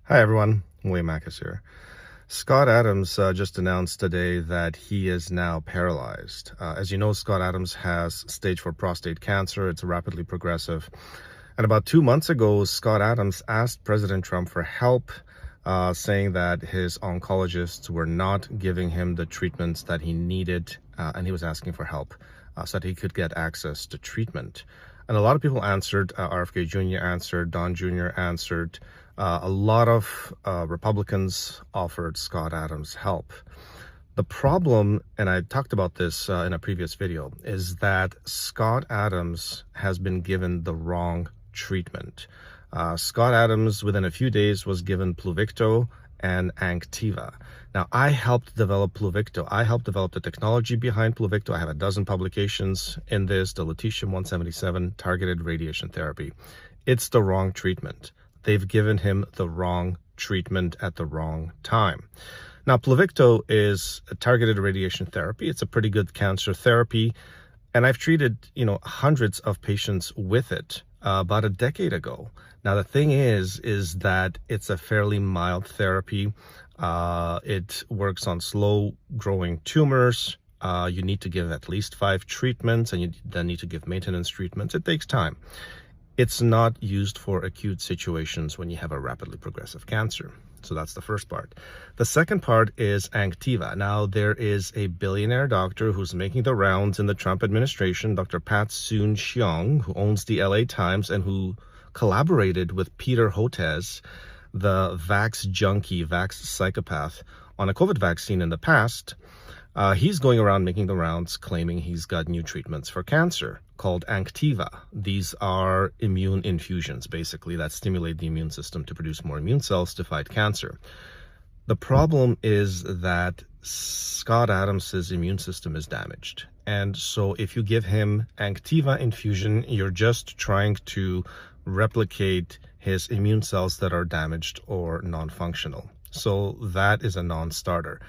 Hi everyone, William Mackis here. Scott Adams just announced today that he is now paralyzed. As you know, Scott Adams has stage 4 prostate cancer. It's rapidly progressive. And about 2 months ago, Scott Adams asked President Trump for help, saying that his oncologists were not giving him the treatments that he needed, and he was asking for help so that he could get access to treatment. And a lot of people answered. RFK Jr. answered, Don Jr. answered. A lot of Republicans offered Scott Adams help. The problem, and I talked about this in a previous video, is that Scott Adams has been given the wrong treatment. Scott Adams, within a few days, was given Pluvicto and Anktiva. Now, I helped develop Pluvicto. I helped develop the technology behind Pluvicto. I have a dozen publications in this, the lutetium-177 targeted radiation therapy. It's the wrong treatment. They've given him the wrong treatment at the wrong time. Now, Pluvicto is a targeted radiation therapy. It's a pretty good cancer therapy. And I've treated, hundreds of patients with it about a decade ago. Now, the thing is that it's a fairly mild therapy. It works on slow-growing tumors. You need to give at least 5 treatments, and you then need to give maintenance treatments. It takes time. It's not used for acute situations when you have a rapidly progressive cancer. So that's the first part. The second part is Anktiva. Now, there is a billionaire doctor who's making the rounds in the Trump administration, Dr. Pat Soon-Shiong, who owns the LA Times and who collaborated with Peter Hotez, the vax junkie, vax psychopath, on a COVID vaccine in the past. He's going around making the rounds claiming he's got new treatments for cancer called Anktiva. These are immune infusions, basically, that stimulate the immune system to produce more immune cells to fight cancer. The problem is that Scott Adams's immune system is damaged. And so if you give him Anktiva infusion, you're just trying to replicate his immune cells that are damaged or non-functional. So that is a non-starter.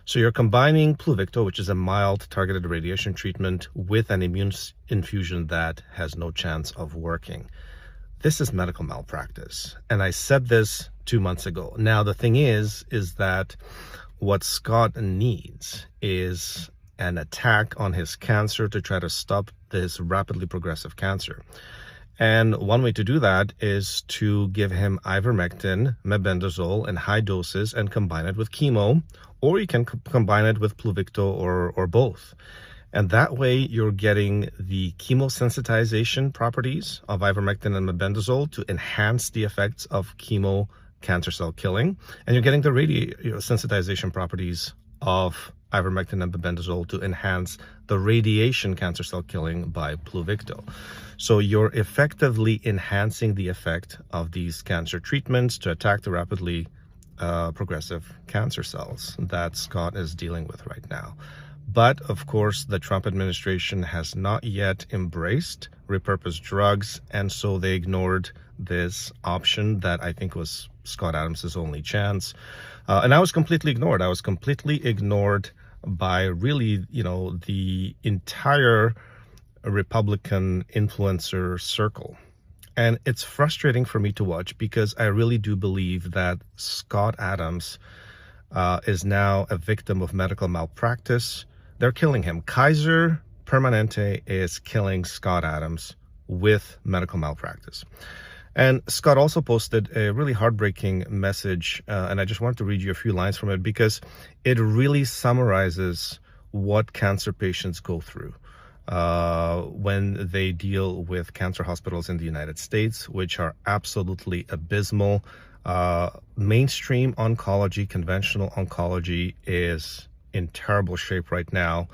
So you're combining Pluvicto, which is a mild targeted radiation treatment, with an immune infusion that has no chance of working. This is medical malpractice. And I said this 2 months ago. Now, the thing is that what Scott needs is an attack on his cancer to try to stop this rapidly progressive cancer. And one way to do that is to give him Ivermectin, Mebendazole in high doses and combine it with chemo, or you can combine it with Pluvicto or both. And that way you're getting the chemosensitization properties of Ivermectin and Mebendazole to enhance the effects of chemo cancer cell killing. And you're getting the sensitization properties of Ivermectin and Mebendazole to enhance the radiation cancer cell killing by Pluvicto. So you're effectively enhancing the effect of these cancer treatments to attack the rapidly progressive cancer cells that Scott is dealing with right now. But of course, the Trump administration has not yet embraced repurposed drugs, and so they ignored this option that I think was Scott Adams's only chance. And I was completely ignored. I was completely ignored by really, the entire Republican influencer circle. And it's frustrating for me to watch because I really do believe that Scott Adams is now a victim of medical malpractice. They're killing him. Kaiser Permanente is killing Scott Adams with medical malpractice. And Scott also posted a really heartbreaking message, and I just wanted to read you a few lines from it because it really summarizes what cancer patients go through when they deal with cancer hospitals in the United States, which are absolutely abysmal. Mainstream oncology, conventional oncology is in terrible shape right now.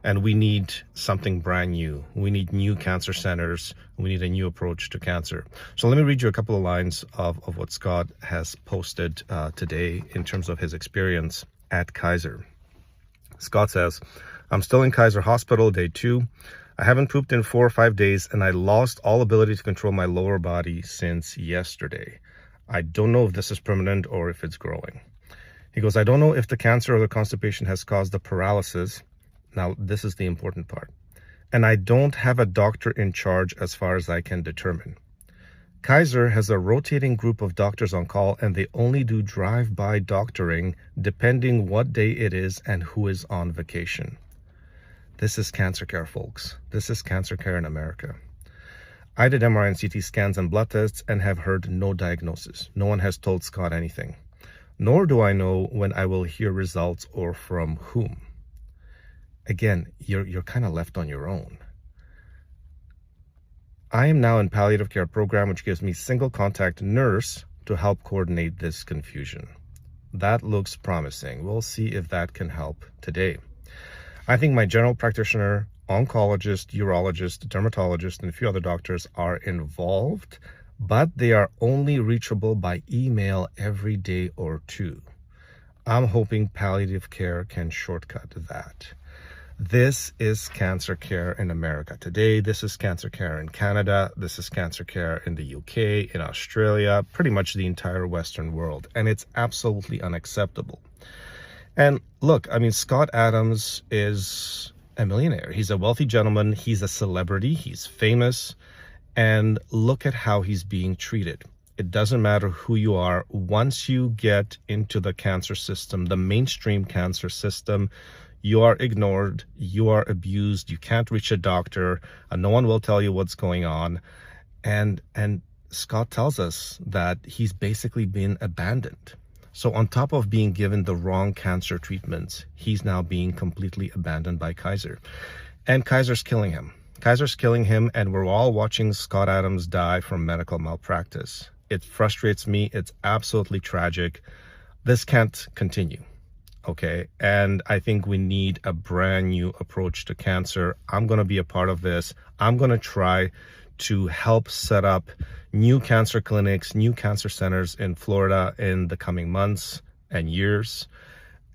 And we need something brand new. We need new cancer centers. We need a new approach to cancer. So let me read you a couple of lines of what Scott has posted today in terms of his experience at Kaiser. Scott says, I'm still in Kaiser Hospital, day 2. I haven't pooped in 4 or 5 days, and I lost all ability to control my lower body since yesterday. I don't know if this is permanent or if it's growing. He goes, I don't know if the cancer or the constipation has caused the paralysis. Now, this is the important part. And I don't have a doctor in charge as far as I can determine. Kaiser has a rotating group of doctors on call, and they only do drive-by doctoring depending what day it is and who is on vacation. This is cancer care, folks. This is cancer care in America. I did MRI and CT scans and blood tests and have heard no diagnosis. No one has told Scott anything. Nor do I know when I will hear results or from whom. Again, you're kind of left on your own. I am now in palliative care program, which gives me single contact nurse to help coordinate this confusion. That looks promising. We'll see if that can help today. I think my general practitioner, oncologist, urologist, dermatologist, and a few other doctors are involved, but they are only reachable by email every day or two. I'm hoping palliative care can shortcut that. This is cancer care in America today. This is cancer care in Canada. This is cancer care in the UK, in Australia, pretty much the entire Western world. And it's absolutely unacceptable. And look, I mean, Scott Adams is a millionaire. He's a wealthy gentleman. He's a celebrity. He's famous. And look at how he's being treated. It doesn't matter who you are. Once you get into the cancer system, the mainstream cancer system, you are ignored, you are abused, you can't reach a doctor, and no one will tell you what's going on. And Scott tells us that he's basically been abandoned. So on top of being given the wrong cancer treatments, he's now being completely abandoned by Kaiser. And Kaiser's killing him. Kaiser's killing him, and we're all watching Scott Adams die from medical malpractice. It frustrates me. It's absolutely tragic. This can't continue. Okay, and I think we need a brand new approach to cancer. I'm going to be a part of this. I'm going to try to help set up new cancer clinics, new cancer centers in Florida in the coming months and years.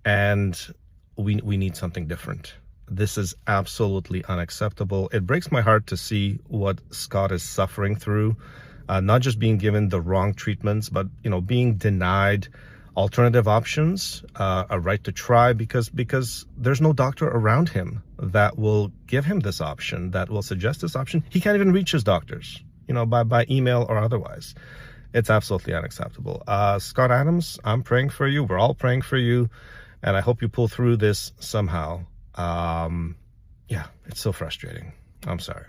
And we need something different. This is absolutely unacceptable. It breaks my heart to see what Scott is suffering through, not just being given the wrong treatments, but being denied alternative options, a right to try, because there's no doctor around him that will give him this option, that will suggest this option. He can't even reach his doctors, by email or otherwise. It's absolutely unacceptable. Scott Adams, I'm praying for you. We're all praying for you, and I hope you pull through this somehow. Yeah, it's so frustrating. I'm sorry.